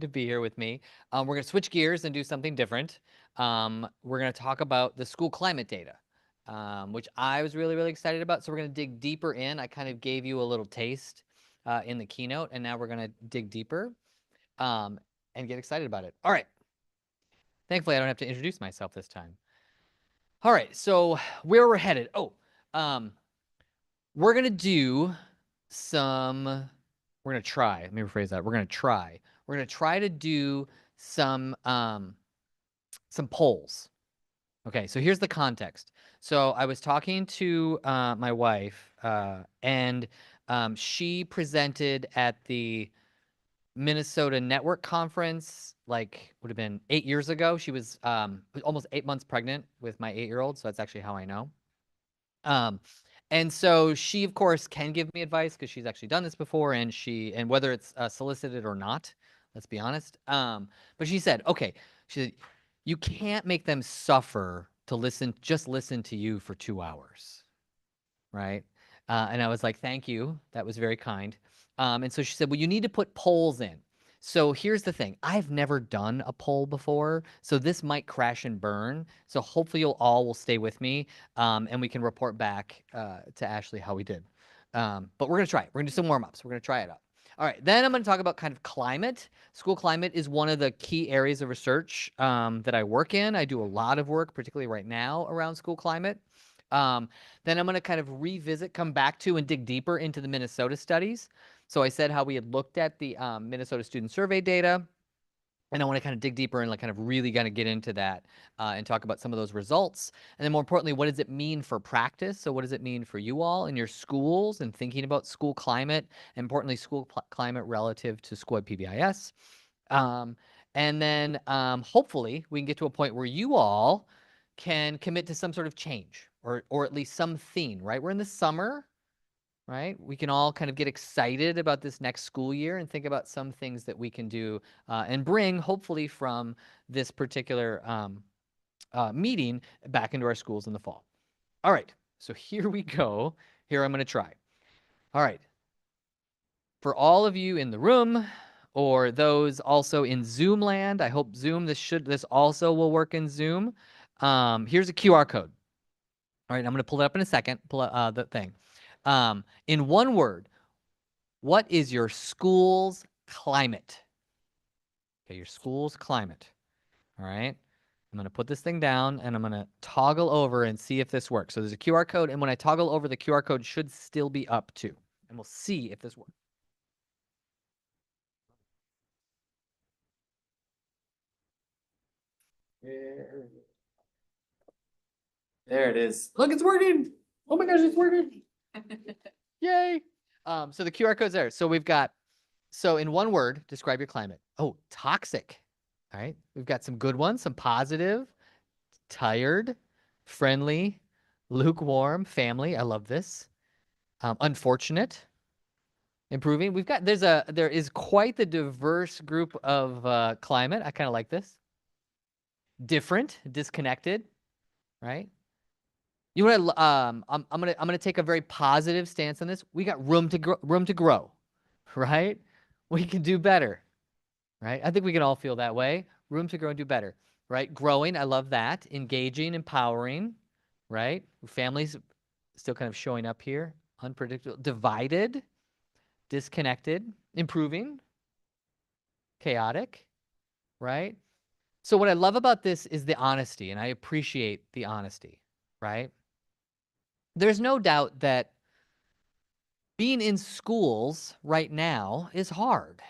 to be here with me. We're going to switch gears and do something different. We're going to talk about the school climate data, which I was really, really excited about. So we're going to dig deeper in. I kind of gave you a little taste in the keynote, and now we're going to dig deeper and get excited about it. All right. Thankfully, I don't have to introduce myself this time. All right. So where we're headed. We're going to do some, we're going to try, let me rephrase that. We're going to try to do some polls. Okay, so here's the context. So I was talking to my wife, and she presented at the Minnesota Network Conference, like would have been 8 years ago. She was almost 8 months pregnant with my 8-year-old, so that's actually how I know. And so she, of course, can give me advice because she's actually done this before, and whether it's solicited or not, let's be honest. But she said, okay, she said, you can't make them suffer to just listen to you for 2 hours, right? And I was like, thank you. That was very kind. And so she said, well, you need to put polls in. So here's the thing. I've never done a poll before, so this might crash and burn. So hopefully you'll all will stay with me, and we can report back to Ashley how we did. But we're going to try it. We're going to do some warm-ups. We're going to try it out. All right, then I'm going to talk about kind of climate. School climate is one of the key areas of research that I work in. I do a lot of work, particularly right now, around school climate. Then I'm going to kind of revisit, come back to, and dig deeper into the Minnesota studies. So I said how we had looked at the Minnesota student survey data, and I want to kind of dig deeper and like kind of really kind of get into that and talk about some of those results. And then more importantly, what does it mean for practice? So what does it mean for you all in your schools and thinking about school climate, and importantly, school climate relative to school PBIS? And then hopefully we can get to a point where you all can commit to some sort of change or at least something, right? We're in the summer, right? We can all kind of get excited about this next school year and think about some things that we can do and bring, hopefully, from this particular meeting back into our schools in the fall. All right, so here we go. Here I'm going to try. All right. For all of you in the room or those also in Zoom land, I hope Zoom, this also will work in Zoom. Here's a QR code. All right, I'm going to pull it up in a second, pull up the thing. In one word, what is your school's climate? Okay, your school's climate. All right. I'm going to put this thing down and I'm going to toggle over and see if this works. So there's a QR code, and when I toggle over, the QR code should still be up too. And we'll see if this works. There it is. Look, it's working. Oh my gosh, it's working. Yay. So the QR code's there. So we've got, so in one word, describe your climate. Oh, toxic. All right. We've got some good ones, some positive, tired, friendly, lukewarm, family. I love this. Unfortunate, improving. There is quite the diverse group of climate. I kind of like this. Different, disconnected, right? You know what? I'm gonna take a very positive stance on this. We got room to grow, right? We can do better, right? I think we can all feel that way. Room to grow and do better, right? Growing, I love that. Engaging, empowering, right? Families still kind of showing up here. Unpredictable, divided, disconnected, improving, chaotic, right? So what I love about this is the honesty, and I appreciate the honesty, right? There's no doubt that being in schools right now is hard,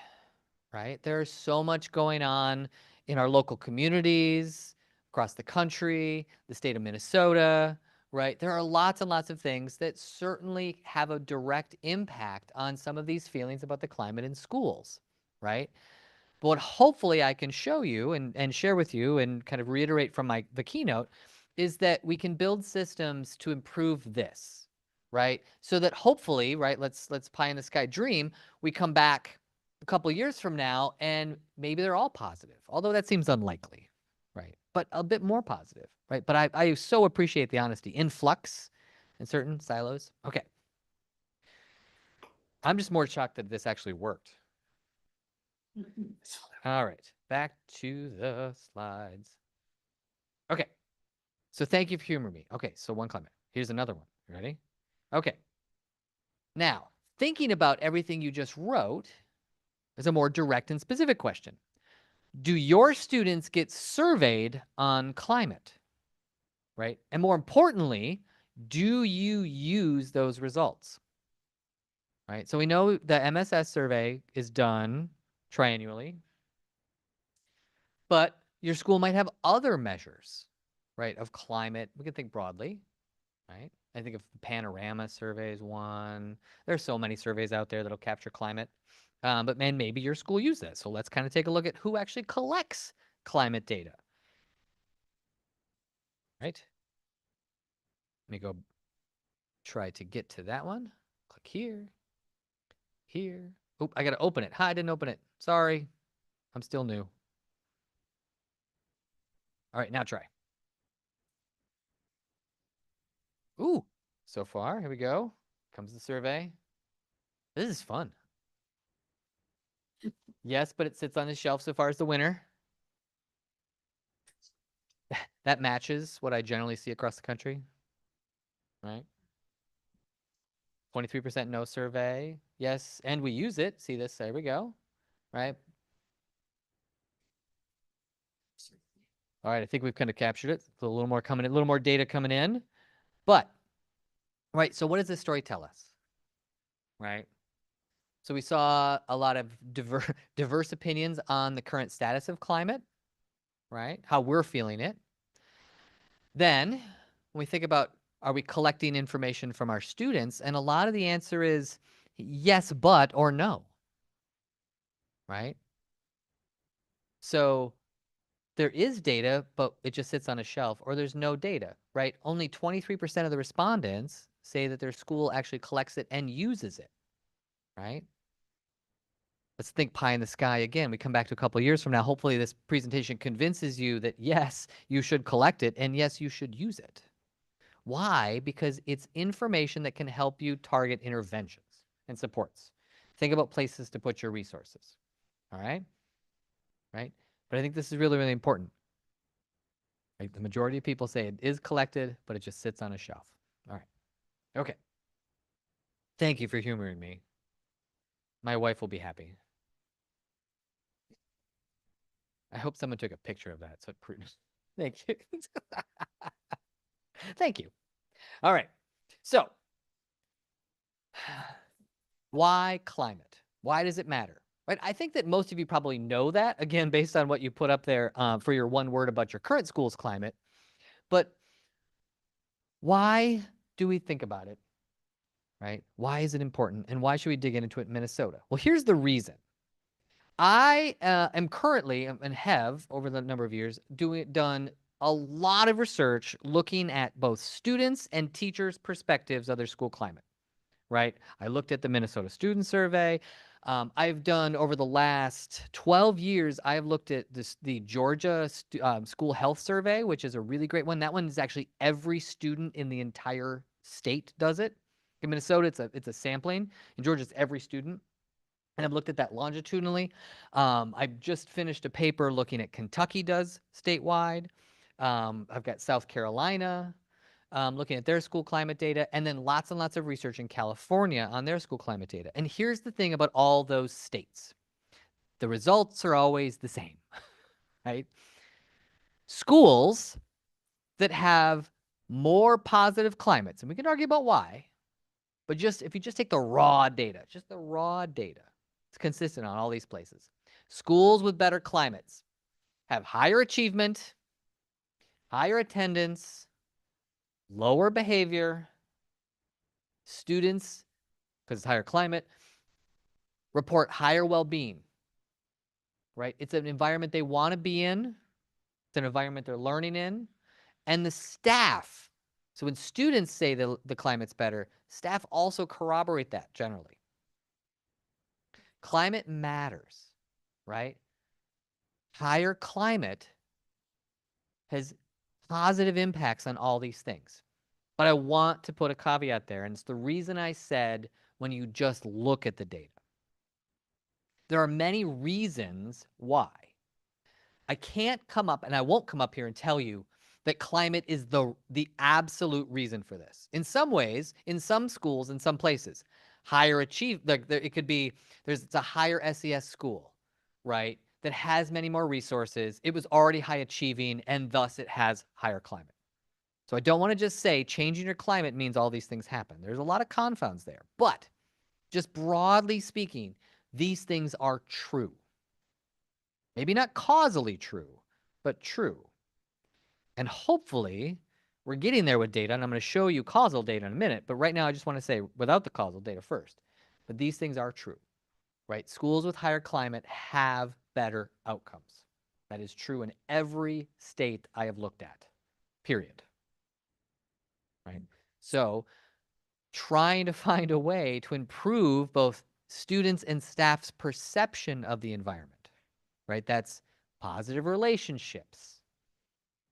right? There's so much going on in our local communities, across the country, the state of Minnesota, right? There are lots and lots of things that certainly have a direct impact on some of these feelings about the climate in schools, right? But what hopefully I can show you and share with you and kind of reiterate from the keynote is that we can build systems to improve this, right? So that hopefully, right, let's pie in the sky dream, we come back a couple years from now and maybe they're all positive, although that seems unlikely, right? But a bit more positive, right? But I so appreciate the honesty. In flux in certain silos. Okay. I'm just more shocked that this actually worked. All right, back to the slides. Okay, so thank you for humoring me. Okay, so one climate. Here's another one. You ready? Okay. Now, thinking about everything you just wrote is a more direct and specific question. Do your students get surveyed on climate? Right? And more importantly, do you use those results? Right? So we know the MSS survey is done triennially, but your school might have other measures, right, of climate. We can think broadly, right? I think of the Panorama survey is one. There's so many surveys out there that'll capture climate. But man, maybe your school uses that. So let's kind of take a look at who actually collects climate data, right? Let me go try to get to that one. Click here, here. Oh, I got to open it. Hi, I didn't open it. Sorry. I'm still new. All right, now try. Ooh, so far, here we go. Comes the survey. This is fun. Yes, but it sits on the shelf so far as the winner. That matches what I generally see across the country, right? 23% no survey. Yes, and we use it. See this? There we go. Right? All right, I think we've kind of captured it. So a little more coming in, a little more data coming in. But, right, so what does this story tell us? Right? So we saw a lot of diverse opinions on the current status of climate, right? How we're feeling it. Then, when we think about, are we collecting information from our students? And a lot of the answer is yes, but, or no, right? So there is data, but it just sits on a shelf, or there's no data, right? Only 23% of the respondents say that their school actually collects it and uses it, right? Let's think pie in the sky again. We come back to a couple of years from now. Hopefully this presentation convinces you that yes, you should collect it and yes, you should use it. Why? Because it's information that can help you target interventions and supports. Think about places to put your resources. All right? Right? But I think this is really, really important. Right? The majority of people say it is collected, but it just sits on a shelf. All right. Okay. Thank you for humoring me. My wife will be happy. I hope someone took a picture of that so it proves. Thank you. Thank you. All right. So, why climate? Why does it matter? Right? I think that most of you probably know that, again, based on what you put up there for your one word about your current school's climate. But why do we think about it? Right? Why is it important? And why should we dig into it in Minnesota? Well, here's the reason. I am currently and have over the number of years done a lot of research looking at both students and teachers' perspectives of their school climate. Right? I looked at the Minnesota Student Survey. I've done over the last 12 years, I've looked at the Georgia School Health Survey, which is a really great one. That one is actually every student in the entire state does it. In Minnesota, it's a sampling. In Georgia, it's every student. And I've looked at that longitudinally. I've just finished a paper looking at Kentucky does statewide. I've got South Carolina, looking at their school climate data, and then lots and lots of research in California on their school climate data. And here's the thing about all those states. The results are always the same, right? Schools that have more positive climates, and we can argue about why, but just if you just take the raw data, just the raw data, it's consistent on all these places. Schools with better climates have higher achievement, higher attendance, lower behavior. Students, because it's higher climate, report higher well-being, right? It's an environment they want to be in. It's an environment they're learning in. And the staff, so when students say the climate's better, staff also corroborate that generally. Climate matters, right? Higher climate has positive impacts on all these things. But I want to put a caveat there, and it's the reason I said when you just look at the data. There are many reasons why. I can't come up, and I won't come up here and tell you that climate is the absolute reason for this. In some ways, in some schools, in some places, higher achieve like it could be it's a higher SES school, right? That has many more resources. It was already high achieving, and thus it has higher climate. So I don't want to just say changing your climate means all these things happen. There's a lot of confounds there, but just broadly speaking, these things are true. Maybe not causally true, but true. And hopefully, we're getting there with data, and I'm going to show you causal data in a minute. But right now, I just want to say without the causal data first. But these things are true, right? Schools with higher climate have better outcomes. That is true in every state I have looked at, period. Right? So, trying to find a way to improve both students and staff's perception of the environment, right? That's positive relationships,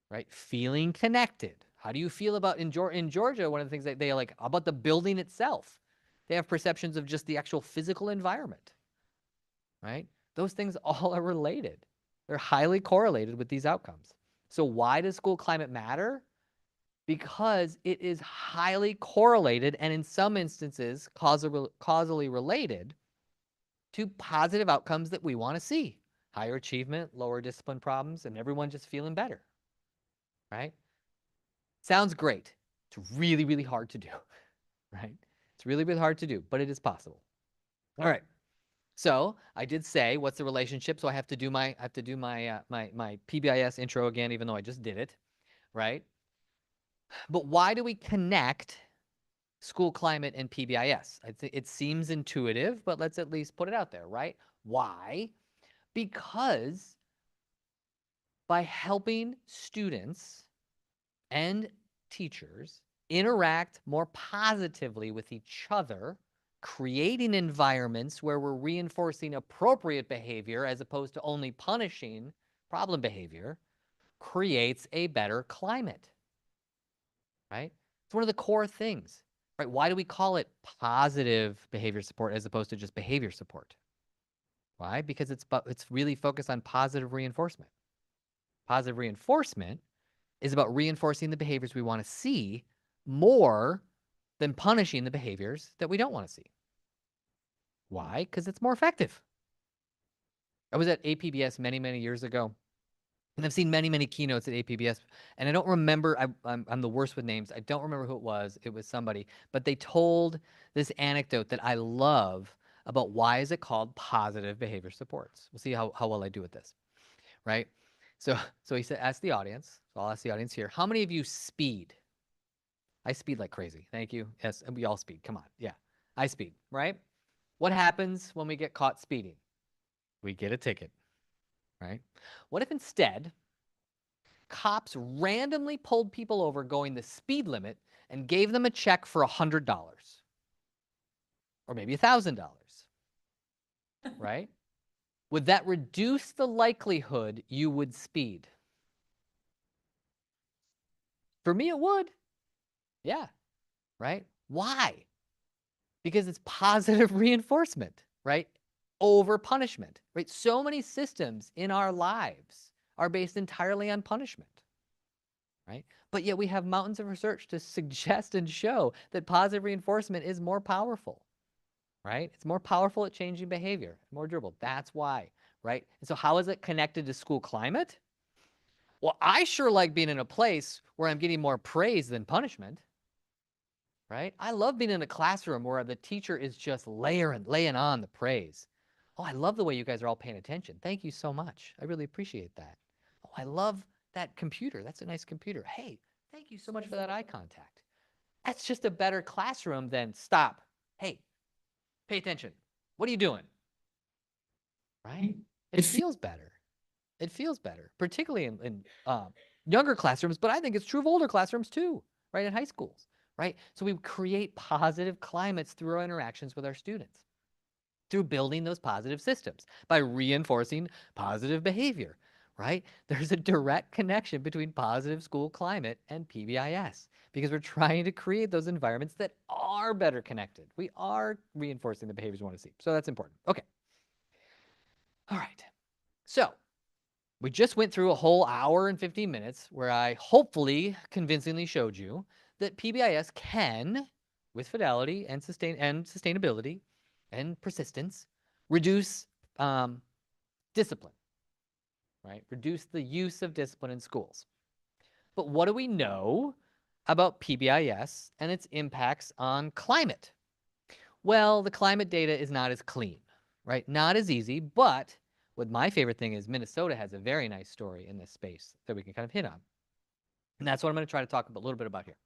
right? Feeling connected. How do you feel about in Georgia? One of the things that they like about the building itself, they have perceptions of just the actual physical environment, right? Those things all are related. They're highly correlated with these outcomes. So why does school climate matter? Because it is highly correlated and in some instances causally related to positive outcomes that we want to see. Higher achievement, lower discipline problems, and everyone just feeling better, right? Sounds great. It's really, really hard to do, right? It's really, really hard to do, but it is possible. All right. So I did say, what's the relationship? So I have to do my my PBIS intro again, even though I just did it, right? But why do we connect school climate and PBIS? It seems intuitive, but let's at least put it out there, right? Why? Because by helping students and teachers interact more positively with each other, creating environments where we're reinforcing appropriate behavior as opposed to only punishing problem behavior, creates a better climate, right? It's one of the core things, right? Why do we call it positive behavior support as opposed to just behavior support? Why? Because it's really focused on positive reinforcement. Positive reinforcement is about reinforcing the behaviors we want to see more than punishing the behaviors that we don't want to see. Why? Because it's more effective. I was at APBS many, many years ago, and I've seen many, many keynotes at APBS, and I don't remember, I'm the worst with names. I don't remember who it was. It was somebody, but they told this anecdote that I love about why is it called positive behavior supports. We'll see how well I do with this, right? So he said, ask the audience. So I'll ask the audience here. How many of you speed? I speed like crazy. Thank you. Yes, we all speed. Come on. Yeah, I speed, right? What happens when we get caught speeding? We get a ticket, right? What if instead cops randomly pulled people over going the speed limit and gave them a check for $100 or maybe $1,000, right? Would that reduce the likelihood you would speed? For me, it would. Yeah, right? Why? Because it's positive reinforcement, right? Over punishment, right? So many systems in our lives are based entirely on punishment, right? But yet we have mountains of research to suggest and show that positive reinforcement is more powerful, right? It's more powerful at changing behavior, more durable. That's why, right? And so how is it connected to school climate? Well, I sure like being in a place where I'm getting more praise than punishment, right? I love being in a classroom where the teacher is just laying on the praise. Oh, I love the way you guys are all paying attention. Thank you so much. I really appreciate that. Oh, I love that computer. That's a nice computer. Hey, thank you so much for that eye contact. That's just a better classroom than stop. Hey, pay attention. What are you doing? Right? It feels better. It feels better, particularly in younger classrooms, but I think it's true of older classrooms too, right? In high schools, right? So we create positive climates through our interactions with our students, through building those positive systems by reinforcing positive behavior, right? There's a direct connection between positive school climate and PBIS because we're trying to create those environments that are better connected. We are reinforcing the behaviors we want to see. So that's important. Okay. All right. So we just went through a whole hour and 15 minutes where I hopefully convincingly showed you that PBIS can, with fidelity and sustainability and persistence, reduce discipline, right? Reduce the use of discipline in schools. But what do we know about PBIS and its impacts on climate? Well, the climate data is not as clean, right? Not as easy, but what my favorite thing is Minnesota has a very nice story in this space that we can kind of hit on. And that's what I'm going to try to talk a little bit about here.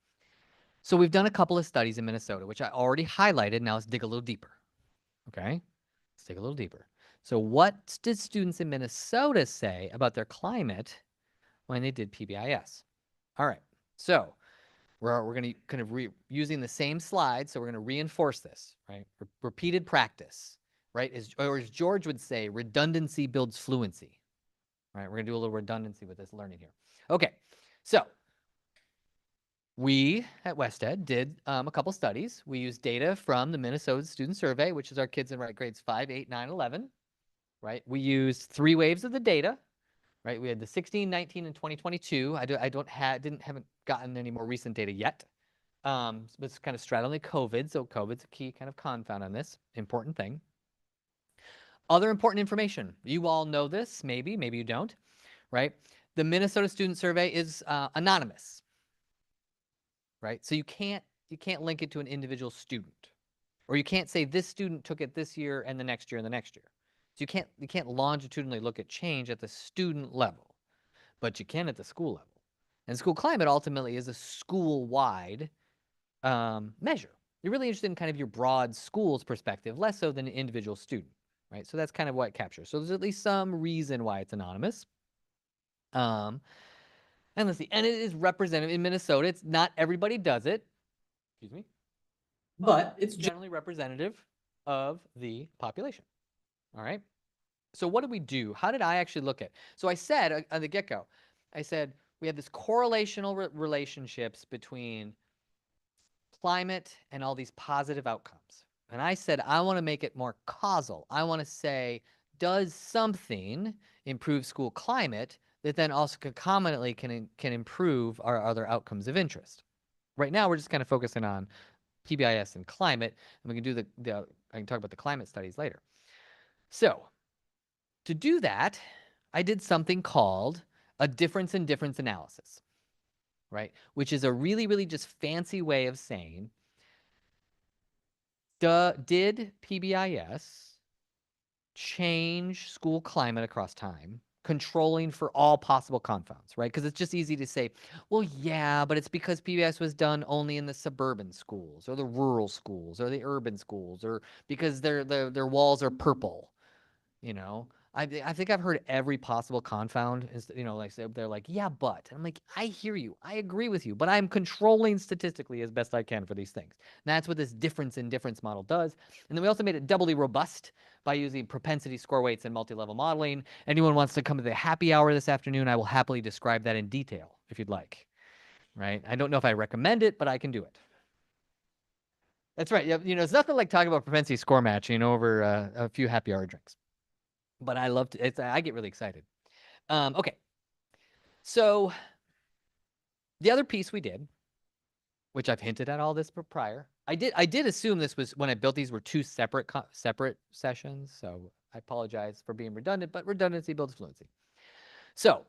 So we've done a couple of studies in Minnesota, which I already highlighted. Now let's dig a little deeper. Okay? Let's dig a little deeper. So what did students in Minnesota say about their climate when they did PBIS? All right. So we're going to kind of using the same slide. So we're going to reinforce this, right? Repeated practice, right? Or as George would say, redundancy builds fluency, right? We're going to do a little redundancy with this learning here. Okay. So we at Wested did a couple studies. We used data from the Minnesota Student Survey, which is our kids in grades 5, 8, 9, 11, right? We used 3 waves of the data, right? We had the 16, 19, and 2022. Haven't gotten any more recent data yet. It's kind of straddling COVID, so COVID's a key kind of confound on this important thing. Other important information. You all know this, maybe you don't, right? The Minnesota Student Survey is anonymous, right? So you can't link it to an individual student, or you can't say this student took it this year and the next year and the next year. So you can't longitudinally look at change at the student level, but you can at the school level. And school climate ultimately is a school-wide measure. You're really interested in kind of your broad school's perspective, less so than an individual student, right? So that's kind of what it captures. So there's at least some reason why it's anonymous. And let's see, and it is representative in Minnesota. It's not everybody does it, excuse me, but it's generally representative of the population. All right. So what did we do? How did I actually look at? So I said at the get-go, I said we have this correlational relationships between climate and all these positive outcomes. And I said, I want to make it more causal. I want to say, does something improve school climate that then also concomitantly can improve our other outcomes of interest? Right now, we're just kind of focusing on PBIS and climate, and we can do I can talk about the climate studies later. So to do that, I did something called a difference in difference analysis, right? Which is a really, really just fancy way of saying, did PBIS change school climate across time, controlling for all possible confounds, right? Because it's just easy to say, well, yeah, but it's because PBIS was done only in the suburban schools or the rural schools or the urban schools, or because their walls are purple, you know. I think I've heard every possible confound. You know, like they're like, yeah, but. And I'm like, I hear you, I agree with you, but I'm controlling statistically as best I can for these things. And that's what this difference in difference model does. And then we also made it doubly robust by using propensity score weights and multi-level modeling. Anyone wants to come to the happy hour this afternoon, I will happily describe that in detail if you'd like. Right? I don't know if I recommend it, but I can do it. That's right. You know, it's nothing like talking about propensity score matching over a few happy hour drinks. But I love to. I get really excited. Okay. So the other piece we did, which I've hinted at all this prior, I did assume this was when I built these were 2 separate sessions. So I apologize for being redundant, but redundancy builds fluency. So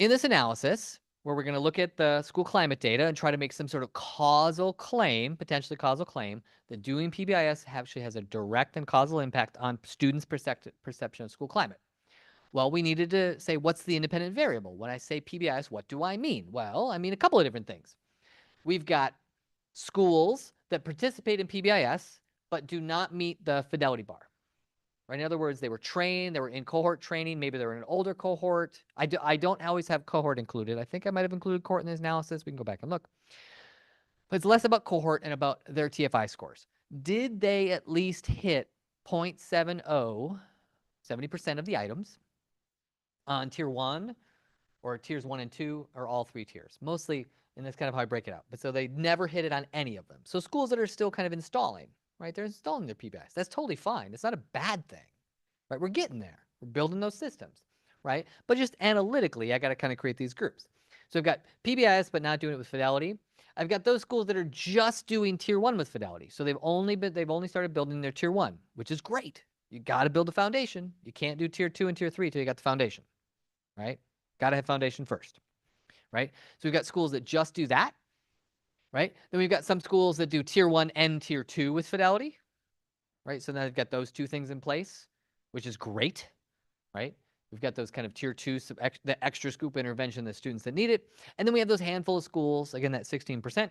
in this analysis, where we're going to look at the school climate data and try to make some sort of causal claim, potentially causal claim, that doing PBIS actually has a direct and causal impact on students' perception of school climate. Well, we needed to say, what's the independent variable? When I say PBIS, what do I mean? Well, I mean a couple of different things. We've got schools that participate in PBIS but do not meet the fidelity bar. Right? In other words, they were trained, they were in cohort training, maybe they were in an older cohort. I don't always have cohort included. I think I might have included cohort in this analysis. We can go back and look. But it's less about cohort and about their TFI scores. Did they at least hit 0.70, 70% of the items on tier 1 or tiers 1 and 2 or all 3 tiers? Mostly, and that's kind of how I break it out. But so they never hit it on any of them. So schools that are still kind of installing, right? They're installing their PBIS. That's totally fine. It's not a bad thing, right? We're getting there. We're building those systems, right? But just analytically, I got to kind of create these groups. So I've got PBIS, but not doing it with Fidelity. I've got those schools that are just doing tier 1 with Fidelity. So they've only started building their tier 1, which is great. You got to build a foundation. You can't do tier 2 and tier 3 till you got the foundation, right? Got to have foundation first, right? So we've got schools that just do that, right? Then we've got some schools that do tier 1 and tier 2 with Fidelity, right? So now they've got those two things in place, which is great, right? We've got those kind of tier 2, the extra scoop intervention, the students that need it. And then we have those handful of schools, again, that 16%,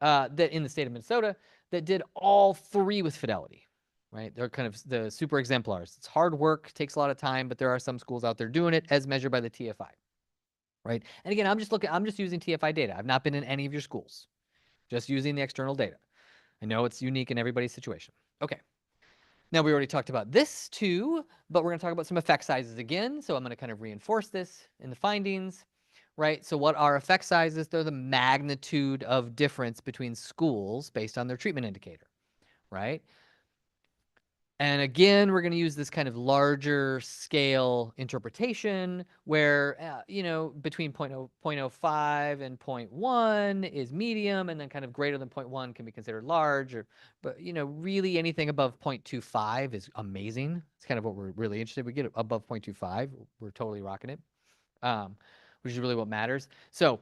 that in the state of Minnesota that did all three with Fidelity, right? They're kind of the super exemplars. It's hard work, takes a lot of time, but there are some schools out there doing it as measured by the TFI, right? And again, I'm just using TFI data. I've not been in any of your schools, just using the external data. I know it's unique in everybody's situation. Okay. Now, we already talked about this too, but we're going to talk about some effect sizes again. So I'm going to kind of reinforce this in the findings, right? So what are effect sizes? They're the magnitude of difference between schools based on their treatment indicator, right? And again, we're going to use this kind of larger scale interpretation where, between 0.05 and 0.1 is medium, and then kind of greater than 0.1 can be considered large. But, really anything above 0.25 is amazing. It's kind of what we're really interested in. We get above 0.25, we're totally rocking it, which is really what matters. So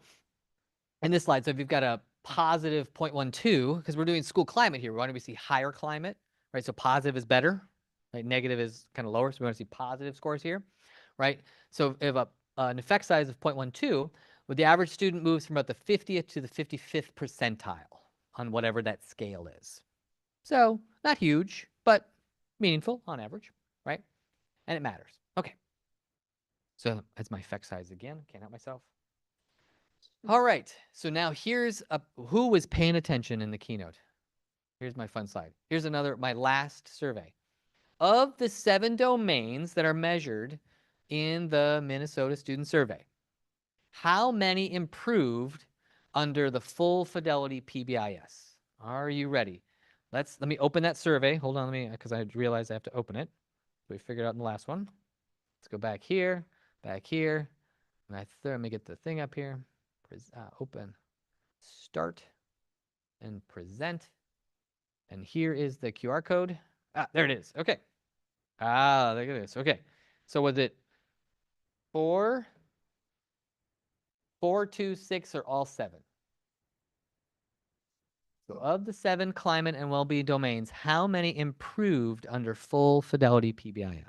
in this slide, so if you've got a positive 0.12, because we're doing school climate here, we want to see higher climate, right? So positive is better, right? Negative is kind of lower, so we want to see positive scores here, right? So if an effect size of 0.12, the average student moves from about the 50th to the 55th percentile on whatever that scale is. So not huge, but meaningful on average, right? And it matters. Okay. So that's my effect size again. Can't help myself. All right, so now here's who was paying attention in the keynote. Here's my fun slide. Here's my last survey. Of the 7 domains that are measured in the Minnesota Student Survey, how many improved under the full fidelity PBIS? Are you ready? Let me open that survey. Hold on, because I realized I have to open it. We figured out in the last one. Let's go back here, and let me get the thing up here. Open, start, and present. And here is the QR code. There it is. Okay. Look at this. Okay. So was it 4, 4, 2, 6, or all 7? So of the 7 climate and well-being domains, how many improved under full fidelity PBIS?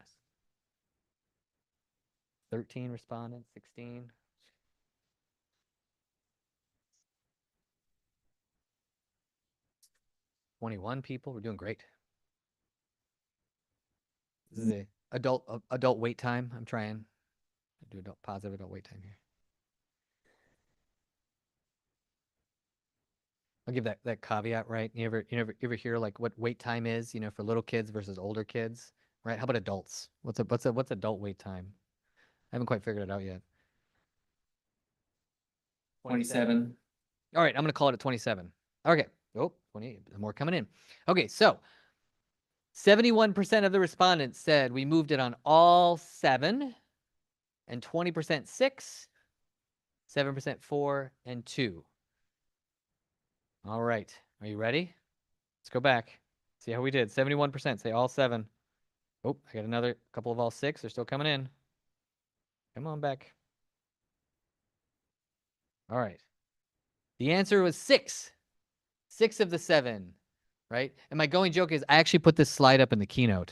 13 respondents, 16. 21 people. We're doing great. This is a adult wait time. I'm trying to do positive adult wait time here. I'll give that caveat, right? You ever hear like what wait time is, for little kids versus older kids, right? How about adults? What's adult wait time? I haven't quite figured it out yet. 27. All right, I'm gonna call it a 27. Okay. Oh, 28. More coming in. Okay, so 71% of the respondents said we moved it on all 7, and 20% 6, 7% 4, and 2. All right, are you ready? Let's go back. See how we did. 71% say all 7. Oh, I got another couple of all 6. They're still coming in. Come on back. All right. The answer was 6. 6 of the 7, right? And my going joke is I actually put this slide up in the keynote.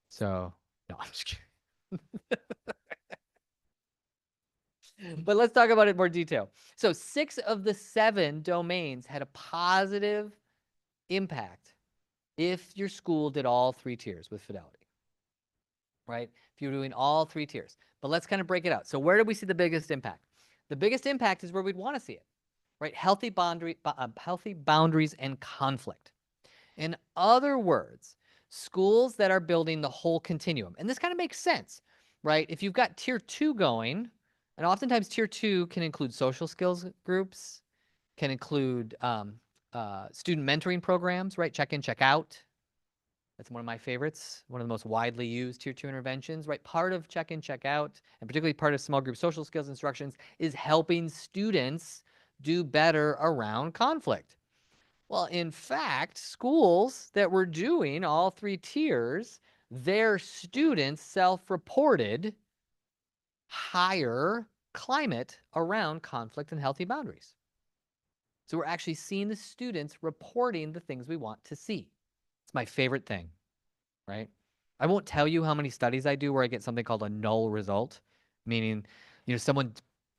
So, no, I'm just kidding. But let's talk about it in more detail. So 6 of the 7 domains had a positive impact if your school did all 3 tiers with fidelity, right? If you're doing all 3 tiers. But let's kind of break it out. So where do we see the biggest impact? The biggest impact is where we'd want to see it, right? Healthy boundaries and conflict. In other words, schools that are building the whole continuum. And this kind of makes sense, right? If you've got tier 2 going, and oftentimes tier 2 can include social skills groups, can include student mentoring programs, right? Check in, check out, That's one of my favorites, one of the most widely used tier 2 interventions, right? Part of check in, check out, and particularly part of small group social skills instructions is helping students do better around conflict. Well, in fact, schools that were doing all 3 tiers, their students self-reported higher climate around conflict and healthy boundaries. So we're actually seeing the students reporting the things we want to see. It's my favorite thing, right? I won't tell you how many studies I do where I get something called a null result, meaning, someone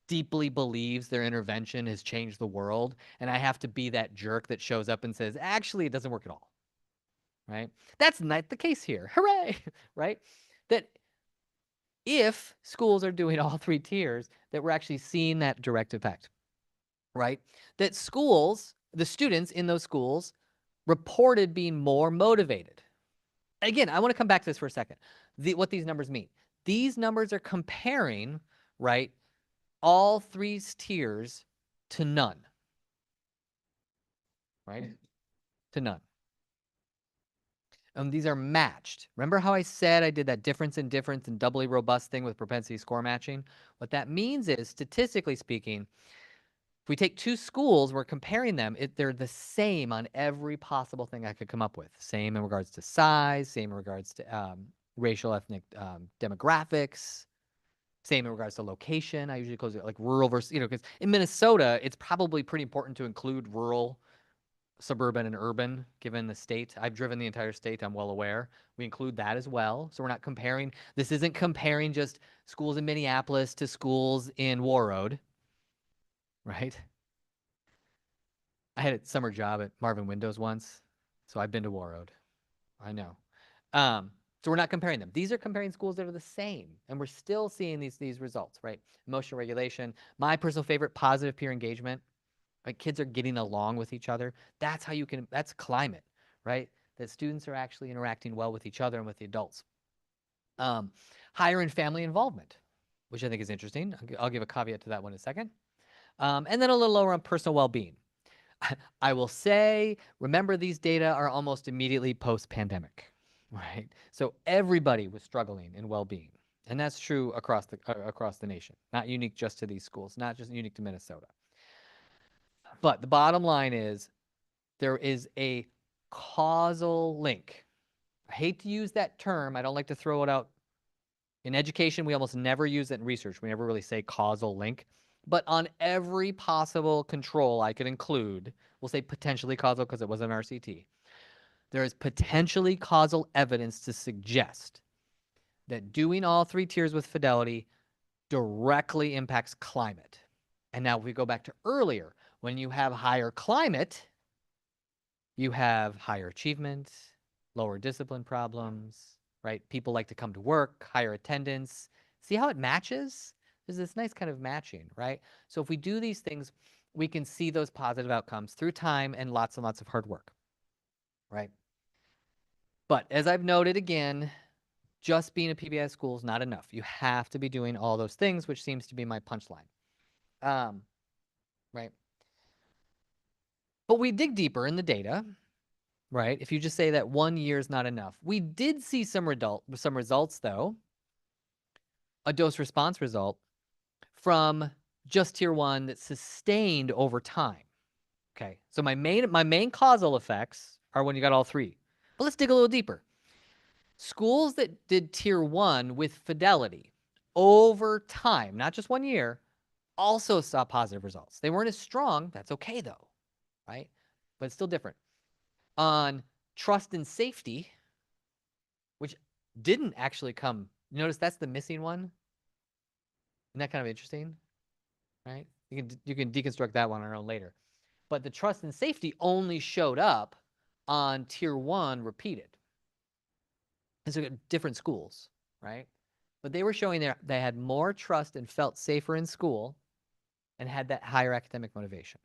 deeply believes their intervention has changed the world, and I have to be that jerk that shows up and says, actually, it doesn't work at all, right? That's not the case here. Hooray, right? That if schools are doing all 3 tiers, that we're actually seeing that direct effect, right? That schools, the students in those schools, reported being more motivated. Again, I want to come back to this for a second. What these numbers mean. These numbers are comparing, right, all 3 tiers to none, right? To none. These are matched. Remember how I said I did that difference in difference and doubly robust thing with propensity score matching? What that means is, statistically speaking, if we take 2 schools, we're comparing them, they're the same on every possible thing I could come up with. Same in regards to size, same in regards to racial, ethnic demographics, same in regards to location. I usually close it like rural versus, because in Minnesota, it's probably pretty important to include rural, suburban, and urban, given the state. I've driven the entire state. I'm well aware. We include that as well. So we're not comparing. This isn't comparing just schools in Minneapolis to schools in Warroad, right? I had a summer job at Marvin Windows once, so I've been to Warroad. I know. So we're not comparing them. These are comparing schools that are the same, and we're still seeing these results, right? Emotional regulation. My personal favorite, positive peer engagement. Right? Kids are getting along with each other. That's how you can. That's climate, right? That students are actually interacting well with each other and with the adults. Higher in family involvement, which I think is interesting. I'll give a caveat to that one in a second. And then a little lower on personal well-being. I will say, remember, these data are almost immediately post-pandemic, right? So everybody was struggling in well-being, and that's true across the nation, not unique just to these schools, not just unique to Minnesota. But the bottom line is there is a causal link. I hate to use that term. I don't like to throw it out. In education, we almost never use it in research. We never really say causal link. But on every possible control I could include, we'll say potentially causal because it was an RCT. There is potentially causal evidence to suggest that doing all 3 tiers with fidelity directly impacts climate. And now if we go back to earlier, when you have higher climate, you have higher achievement, lower discipline problems, right? People like to come to work, higher attendance. See how it matches? There's this nice kind of matching, right? So if we do these things, we can see those positive outcomes through time and lots of hard work, right? But as I've noted again, just being a PBIS school is not enough. You have to be doing all those things, which seems to be my punchline, right? But we dig deeper in the data, right? If you just say that 1 year is not enough. We did see some results, though. A dose response result from just tier 1 that sustained over time. Okay, so my main causal effects are when you got all 3. But let's dig a little deeper. Schools that did tier 1 with fidelity over time, not just 1 year, also saw positive results. They weren't as strong. That's okay, though, right? But it's still different. On trust and safety, which didn't actually come. Notice that's the missing one. Isn't that kind of interesting? Right? You can deconstruct that one on our own later. But the trust and safety only showed up on tier 1 repeated. And so different schools, right? But they were showing they had more trust and felt safer in school and had that higher academic motivation,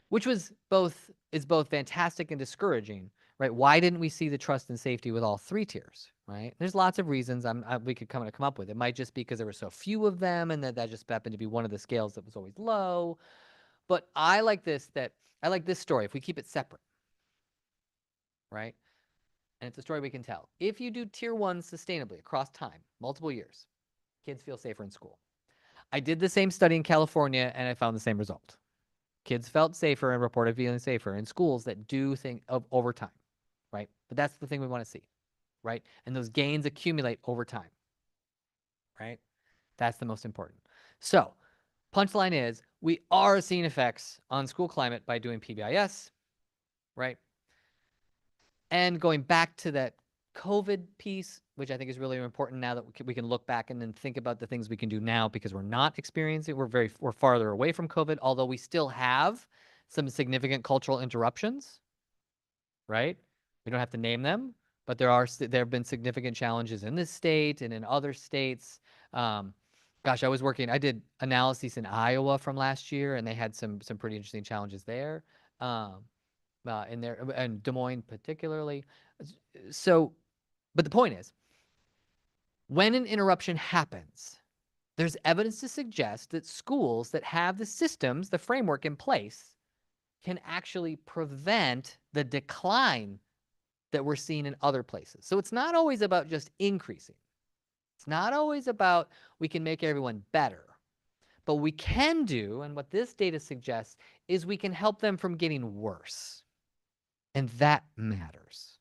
which is both fantastic and discouraging, right? Why didn't we see the trust and safety with all 3 tiers, right? There's lots of reasons we could come up with. It might just be because there were so few of them and that just happened to be one of the scales that was always low. But I like this story. If we keep it separate, right? and it's a story we can tell. If you do tier 1 sustainably across time, multiple years, kids feel safer in school. I did the same study in California, and I found the same result. Kids felt safer and reported feeling safer in schools that do things over time, right? But that's the thing we want to see, right? And those gains accumulate over time, right? That's the most important. So, punchline is we are seeing effects on school climate by doing PBIS, right? And going back to that COVID piece, which I think is really important now that we can look back and then think about the things we can do now because we're not experiencing, we're farther away from COVID, although we still have some significant cultural interruptions, right? We don't have to name them, but there have been significant challenges in this state and in other states. Gosh, I did analyses in Iowa from last year, and they had some pretty interesting challenges there. In there, and Des Moines particularly. So, but the point is, when an interruption happens, there's evidence to suggest that schools that have the systems, the framework in place, can actually prevent the decline that we're seeing in other places. So it's not always about just increasing. It's not always about we can make everyone better. But we can do, and what this data suggests, is we can help them from getting worse. And that matters,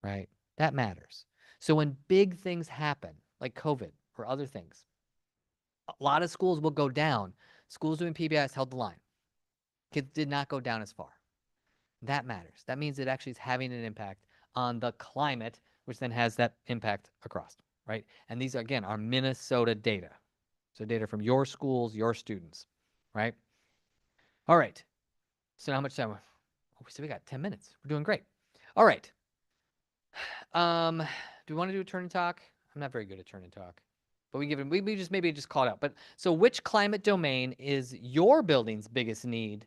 right? That matters. So when big things happen, like COVID or other things, a lot of schools will go down. Schools doing PBIS held the line. Kids did not go down as far. That matters. That means it actually is having an impact on the climate, which then has that impact across, right? And these, again, are Minnesota data. So data from your schools, your students, right? All right. So how much time? Oh, so we got 10 minutes. We're doing great. All right. Do we want to do a turn and talk? I'm not very good at turn and talk, but we just call it out. But so which climate domain is your building's biggest need,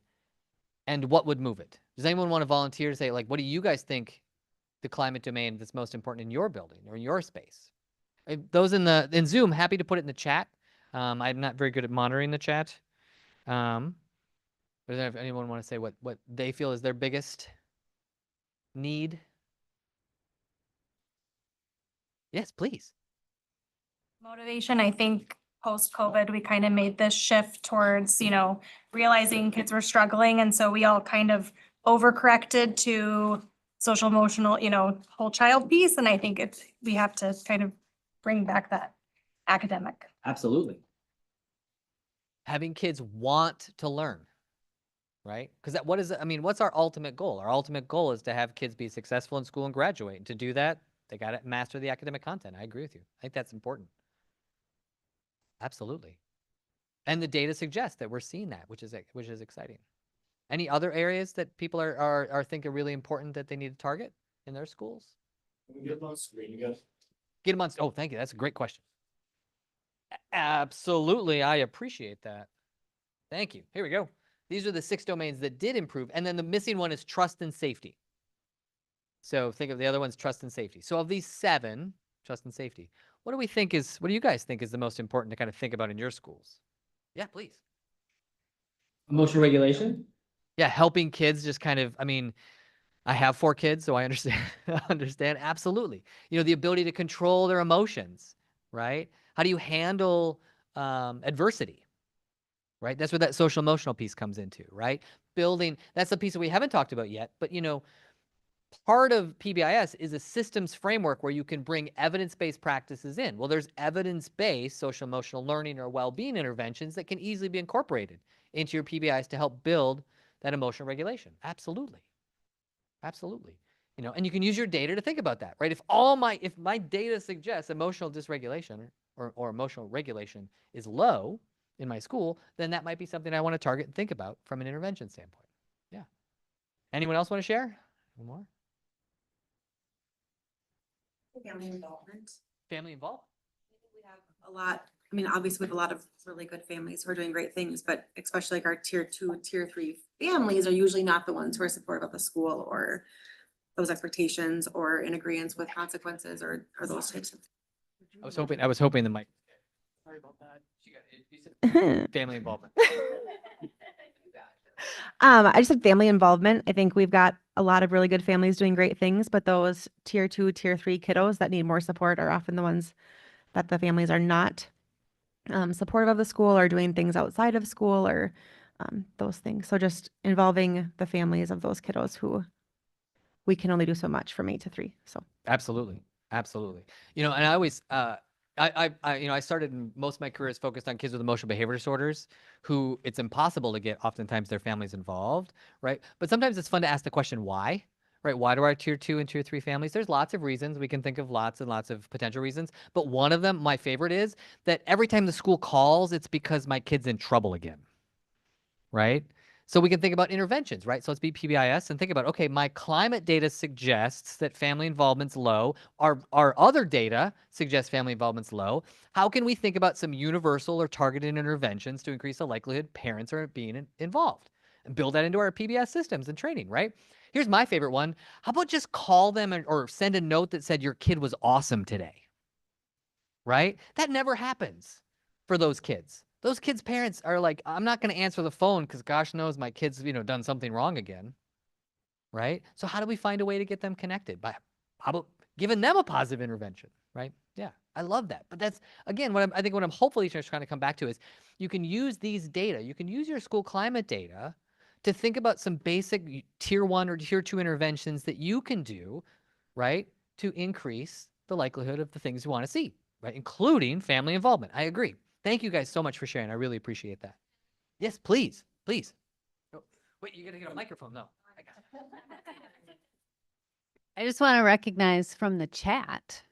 and what would move it? Does anyone want to volunteer to say, like, what do you guys think the climate domain that's most important in your building or in your space? Those in Zoom, happy to put it in the chat. I'm not very good at monitoring the chat. But if anyone want to say what they feel is their biggest need? Yes, please. Motivation. I think post-COVID, we kind of made this shift towards, realizing kids were struggling. And so we all kind of overcorrected to social emotional, whole child piece. And I think we have to kind of bring back that academic. Absolutely. Having kids want to learn, right? Because what's our ultimate goal? Our ultimate goal is to have kids be successful in school and graduate. And to do that, they got to master the academic content. I agree with you. I think that's important. Absolutely. And the data suggests that we're seeing that, which is exciting. Any other areas that people are thinking really important that they need to target in their schools? Can we get them on screen again? Get them on. Oh, thank you. That's a great question. Absolutely. I appreciate that. Thank you. Here we go. These are the 6 domains that did improve. And then the missing one is trust and safety. So think of the other ones, trust and safety. So of these 7, trust and safety, what do you guys think is the most important to kind of think about in your schools? Yeah, please. Emotional regulation. Yeah, helping kids just kind of, I have 4 kids, so I understand. Understand absolutely. The ability to control their emotions, right? How do you handle adversity, right? That's where that social emotional piece comes into, right? Building, that's the piece that we haven't talked about yet, but part of PBIS is a systems framework where you can bring evidence-based practices in. Well, there's evidence-based social emotional learning or well-being interventions that can easily be incorporated into your PBIS to help build that emotional regulation. Absolutely. Absolutely. And you can use your data to think about that, right? If my data suggests emotional dysregulation or emotional regulation is low in my school, then that might be something I want to target and think about from an intervention standpoint. Yeah. Anyone else want to share? One more? Family involvement. Family involvement. We have a lot, obviously with a lot of really good families who are doing great things, but especially like our tier 2, tier 3 families are usually not the ones who are supportive of the school or those expectations or in agreement with consequences or those types of. I was hoping the mic. Sorry about that. You said family involvement. I just said family involvement. I think we've got a lot of really good families doing great things, but those tier 2, tier 3 kiddos that need more support are often the ones that the families are not supportive of the school or doing things outside of school or those things. So just involving the families of those kiddos who we can only do so much from 8 to 3. So Absolutely. Absolutely. You know, and I always, I started in most of my career is focused on kids with emotional behavior disorders who it's impossible to get oftentimes their families involved, right? But sometimes it's fun to ask the question, why? Right? Why do our tier 2 and tier 3 families? There's lots of reasons. We can think of lots and lots of potential reasons. But one of them, my favorite, is that every time the school calls, it's because my kid's in trouble again. Right? So we can think about interventions, right? So let's be PBIS and think about, okay, my climate data suggests that family involvement's low. Our other data suggests family involvement's low. How can we think about some universal or targeted interventions to increase the likelihood parents are being involved and build that into our PBIS systems and training, right? Here's my favorite one. How about just call them or send a note that said your kid was awesome today, right? That never happens for those kids. Those kids' parents are like, I'm not going to answer the phone because gosh knows my kid's, done something wrong again, right? So how do we find a way to get them connected? By how about giving them a positive intervention, right? Yeah, I love that. But that's, again, I think what I'm hopefully just trying to come back to is you can use these data, you can use your school climate data to think about some basic tier 1 or tier 2 interventions that you can do, right, to increase the likelihood of the things you want to see, right, including family involvement. I agree. Thank you guys so much for sharing. I really appreciate that. Yes, please, please. Oh, wait, you gotta get a microphone. No. I got it. I just want to recognize from the chat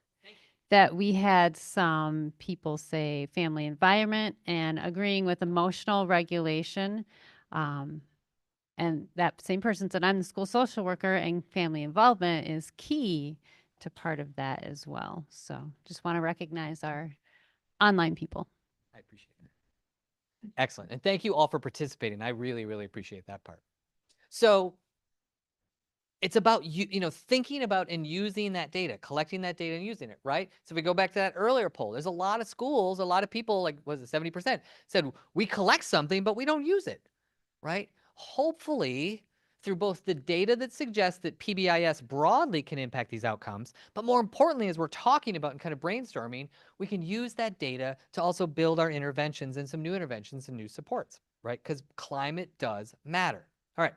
that we had some people say family environment and agreeing with emotional regulation. And that same person said, I'm the school social worker and family involvement is key to part of that as well. So just want to recognize our online people. I appreciate it. Excellent. And thank you all for participating. I really, really appreciate that part. So it's about thinking about and using that data, collecting that data and using it, right? So if we go back to that earlier poll, there's a lot of schools, a lot of people, like was it 70%, said we collect something, but we don't use it, right? Hopefully, through both the data that suggests that PBIS broadly can impact these outcomes, but more importantly, as we're talking about and kind of brainstorming, we can use that data to also build our interventions and some new interventions and new supports, right? Because climate does matter. All right.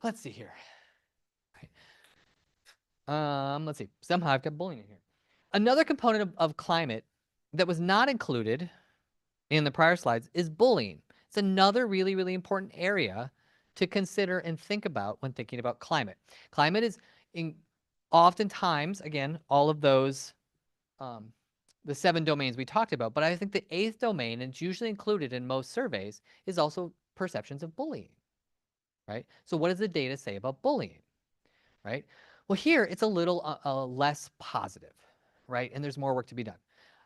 Let's see here. Let's see. Somehow I've got bullying in here. Another component of climate that was not included in the prior slides is bullying. It's another really, really important area to consider and think about when thinking about climate. Climate is oftentimes, again, all of those, the 7 domains we talked about, but I think the 8th domain, and it's usually included in most surveys, is also perceptions of bullying, right? So what does the data say about bullying, right? Well, here it's a little less positive, right? And there's more work to be done.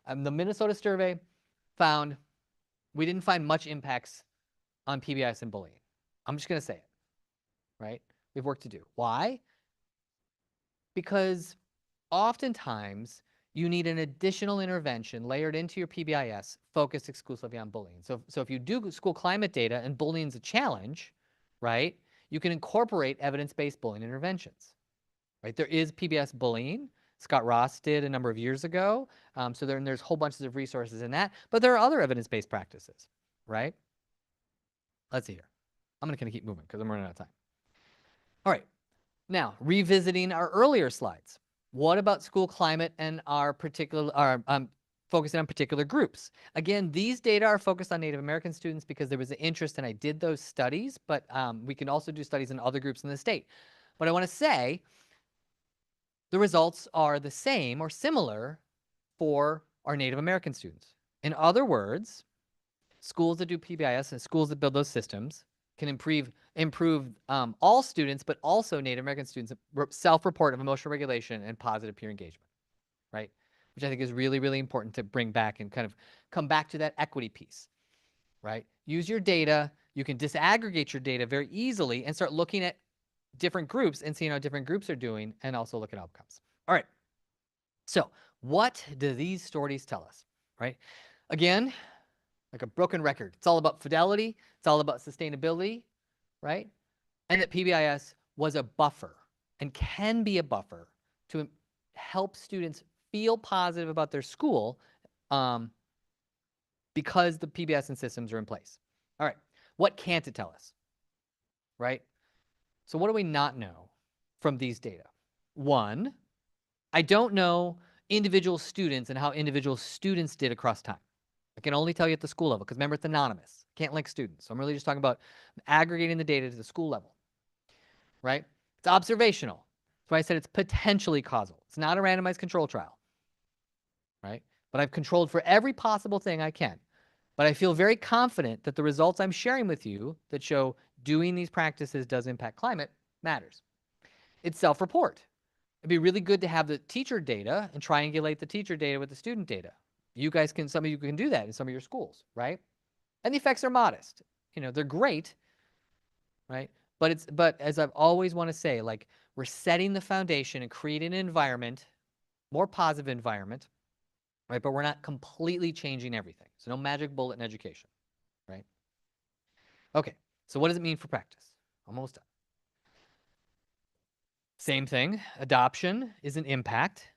The Minnesota survey found we didn't find much impacts on PBIS and bullying. I'm just going to say it, right? We have work to do. Why? Because oftentimes you need an additional intervention layered into your PBIS focused exclusively on bullying. So if you do school climate data and bullying is a challenge, right, you can incorporate evidence-based bullying interventions, right? There is PBIS bullying. Scott Ross did a number of years ago. So there's whole bunches of resources in that, but there are other evidence-based practices, right? Let's see here. I'm going to keep moving because I'm running out of time. All right. Now, revisiting our earlier slides. What about school climate and our focusing on particular groups? Again, these data are focused on Native American students because there was an interest and I did those studies, but we can also do studies in other groups in the state. But I want to say the results are the same or similar for our Native American students. In other words, schools that do PBIS and schools that build those systems can improve all students, but also Native American students' self-report of emotional regulation and positive peer engagement, right? Which I think is really, really important to bring back and kind of come back to that equity piece, right? Use your data. You can disaggregate your data very easily and start looking at different groups and seeing how different groups are doing and also look at outcomes. All right. So what do these stories tell us, right? Again, like a broken record. It's all about fidelity. It's all about sustainability, right? and that PBIS was a buffer and can be a buffer to help students feel positive about their school because the PBIS and systems are in place. All right, what can't it tell us? Right? So what do we not know from these data? One, I don't know individual students and how individual students did across time. I can only tell you at the school level because remember it's anonymous. Can't link students. So I'm really just talking about aggregating the data to the school level, right? It's observational. That's why I said it's potentially causal. It's not a randomized control trial, right? But I've controlled for every possible thing I can. But I feel very confident that the results I'm sharing with you that show doing these practices does impact climate matters. It's self-report. It'd be really good to have the teacher data and triangulate the teacher data with the student data. You guys can, some of you can do that in some of your schools, right? And the effects are modest. You know, they're great, right? But as I've always want to say, like we're setting the foundation and creating an environment, more positive environment, right? But we're not completely changing everything. So no magic bullet in education, right? Okay, so what does it mean for practice? Almost done. Same thing, adoption is an impact.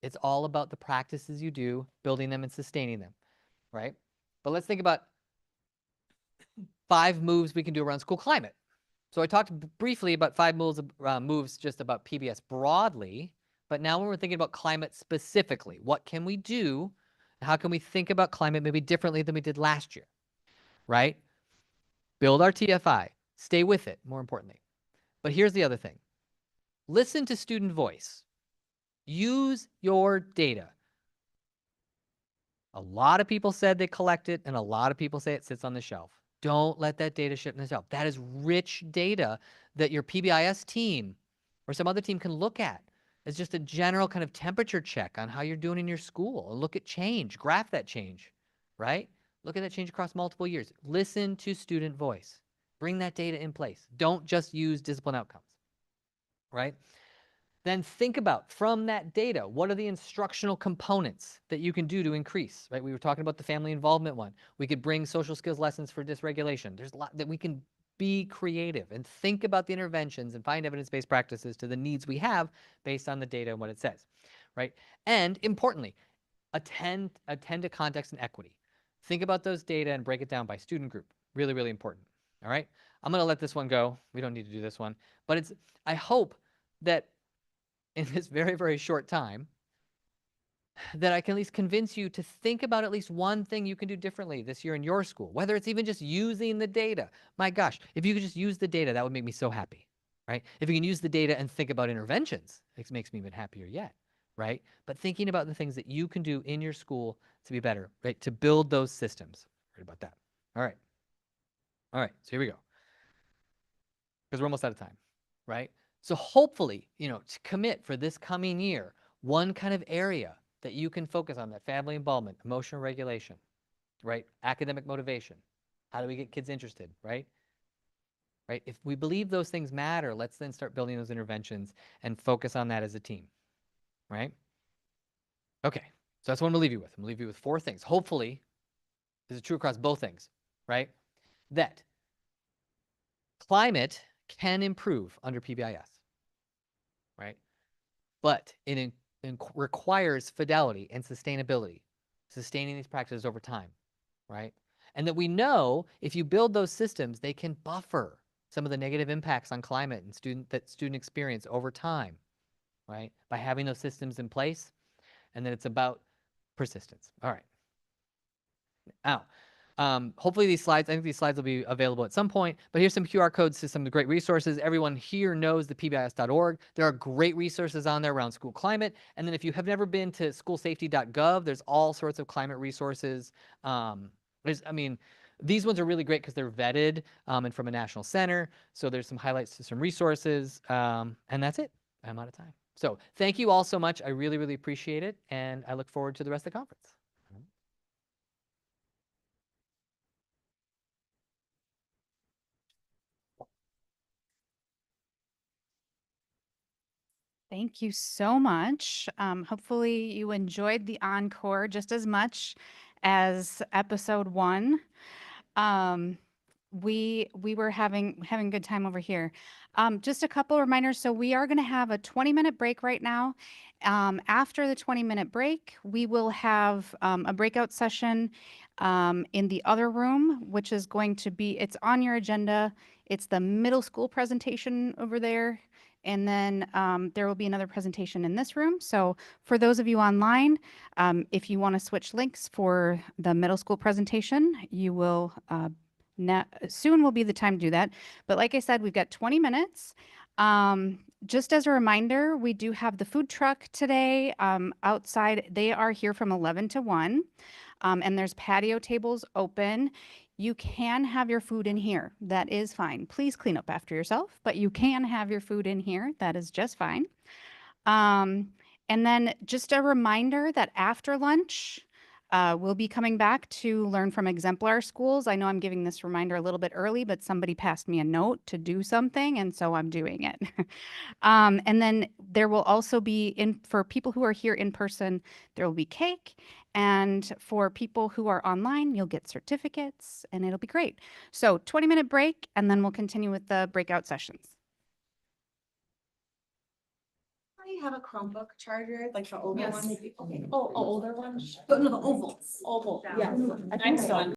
It's all about the practices you do, building them and sustaining them, right? But let's think about 5 moves we can do around school climate. So I talked briefly about 5 moves just about PBS broadly, but now when we're thinking about climate specifically, what can we do? How can we think about climate maybe differently than we did last year, right? Build our TFI, stay with it, more importantly. But here's the other thing. Listen to student voice. Use your data. A lot of people said they collect it, and a lot of people say it sits on the shelf. Don't let that data sit on the shelf. That is rich data that your PBIS team or some other team can look at as just a general kind of temperature check on how you're doing in your school. And look at change, graph that change, right? Look at that change across multiple years. Listen to student voice. Bring that data in place. Don't just use discipline outcomes, right? Then think about from that data, what are the instructional components that you can do to increase, right? We were talking about the family involvement one. We could bring social skills lessons for dysregulation. There's a lot that we can be creative and think about the interventions and find evidence-based practices to the needs we have based on the data and what it says, right? And importantly, attend to context and equity. Think about those data and break it down by student group. Really, really important. All right. I'm going to let this one go. We don't need to do this one, but I hope that in this very, very short time that I can at least convince you to think about at least one thing you can do differently this year in your school, whether it's even just using the data. My gosh, if you could just use the data, that would make me so happy, right? If you can use the data and think about interventions, it makes me even happier yet, right? But thinking about the things that you can do in your school to be better, right? To build those systems. Right about that. All right. All right, so here we go. Because we're almost out of time, right? So hopefully, to commit for this coming year, one kind of area that you can focus on, that family involvement, emotional regulation, right? Academic motivation. How do we get kids interested, right? Right? If we believe those things matter, let's then start building those interventions and focus on that as a team, right? Okay, so that's what I'm gonna leave you with. I'm gonna leave you with 4 things. Hopefully, this is true across both things, right? That climate can improve under PBIS, right? But it requires fidelity and sustainability, sustaining these practices over time, right? And that we know if you build those systems, they can buffer some of the negative impacts on climate and student experience over time, right? By having those systems in place, and that it's about persistence. All right. Now, hopefully I think these slides will be available at some point, but here's some QR codes to some of the great resources. Everyone here knows the PBIS.org. There are great resources on there around school climate. And then if you have never been to schoolsafety.gov, there's all sorts of climate resources. These ones are really great because they're vetted and from a national center. So there's some highlights to some resources. And that's it. I'm out of time. So thank you all so much. I really, really appreciate it. And I look forward to the rest of the conference. Thank you so much. Hopefully you enjoyed the encore just as much as episode 1. we were having a good time over here. Just a couple reminders. So we are going to have a 20-minute break right now. After the 20-minute break, we will have a breakout session in the other room, which is going to be, it's on your agenda. It's the middle school presentation over there. And then there will be another presentation in this room. So for those of you online, if you want to switch links for the middle school presentation, you will soon will be the time to do that. But like I said, we've got 20 minutes. Just as a reminder, we do have the food truck today outside. They are here from 11 to 1, and there's patio tables open. You can have your food in here. That is fine. Please clean up after yourself, but you can have your food in here. That is just fine. And then just a reminder that after lunch, we'll be coming back to learn from exemplar schools. I know I'm giving this reminder a little bit early, but somebody passed me a note to do something, and so I'm doing it. And then there will also be, for people who are here in person, there will be cake. And for people who are online, you'll get certificates, and it'll be great. So 20-minute break, and then we'll continue with the breakout sessions. I have a Chromebook charger, like the oval Yes. one. Okay. Oh, older one? No, the ovals. Oval, yeah. I think so.